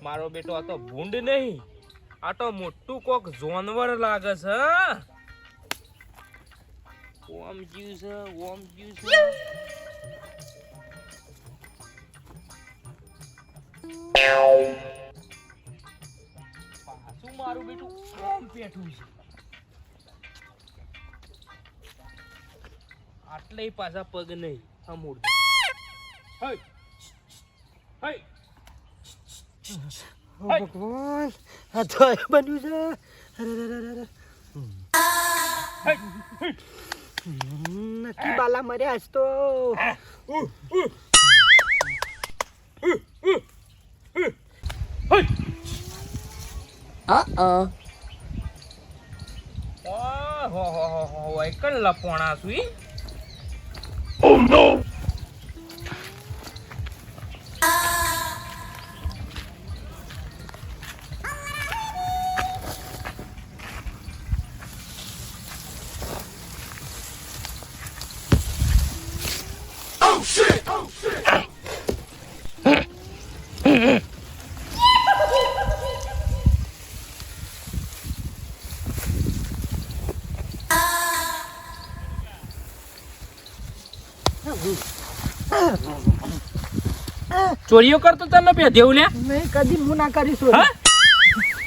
મારો બેટો આ તો ભૂંડ નહીં, આ તો મોટું કોક જાનવર લાગે છે. ઓમ જીવ છે, ઓમ જીવ છે. પાછું મારું બેટું ઓમ પેઠું છે. આટલે પાછા પગ નહીં અમૂળ. ભગવાન, આ તો બન્યું છે. નક્કી બાલા મર્યા આજ તો. વૈકલ લપોણા છું. ચોરીઓ કરતો તને પેધેવું લે? નહીં, કદી હું ના કરીશું.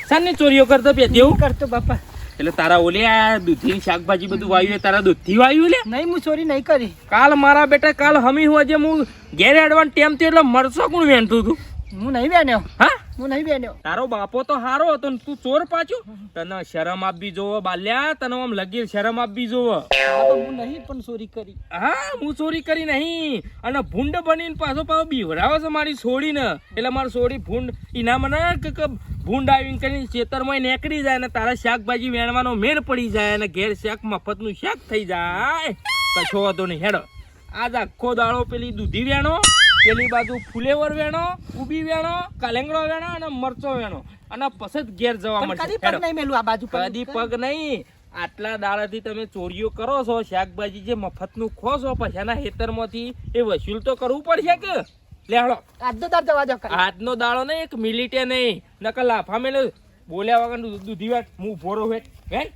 સાની ચોરીઓ કરતો પેધેવું કરતો બાપા. એટલે તારા ઓલે આ દૂધી શાકભાજી બધું વાવ્યું, તારા દૂધી વાવ્યું લે? નહીં, હું ચોરી નહીં કરી. કાલ મારા બેટા કાલ હમી હું આજે હું ઘેર એડવાન ટેમ થી એટલે મરસો કોણ વેણતું તું? હું નહીં બેન્યો. હા, હું નહીં બેન્યો. તારો બાપો તો હારો હતો ને તું ચોર પાછું. તને શરમ આપવી જોવો બાલ્યા, તને આમ લગી શરમ આપવી જોવો. હું નહીં પણ ચોરી કરી. હા, હું ચોરી કરી નહીં. અને ભૂંડ બનીને પાછો પાછો બીવરાવે છે મારી છોડીને. એટલે મારી છોડી ભૂંડ ઇના મને કે ભૂંડ આવીને કરીને ખેતરમાં નીકળી જાય ને તારા શાકભાજી વેણવાનો મેળ પડી જાય અને ઘેર શાક મફતનું શાક થઈ જાય. કશો વાંધો નહીં, હેડો. આજ આખો દાડો પેલી દૂધી વેણો, પેલી બાજુ ફુલેવર વેણો, ઉભી વેણો, કાલેંગડો વેણો અને મરચો વેણો અને પછી જ ઘેર જવા મળશે. કદી પગ નહીં મેલું આ બાજુ. કદી પગ નહીં. આટલા દાડાથી તમે ચોરીઓ કરો છો, શાકભાજી જે મફતનું ખો છો, પછી એના ખેતરમાંથી એ વસૂલ તો કરવું પડશે કે? લે હળો, આજનો દાડ જવા દો. આજનો દાડો નહીં, એક મિનિટે નહીં, નકર લાફા મેલે બોલ્યા વગર દૂધી વેટ હું ભોરો વેટ વેટ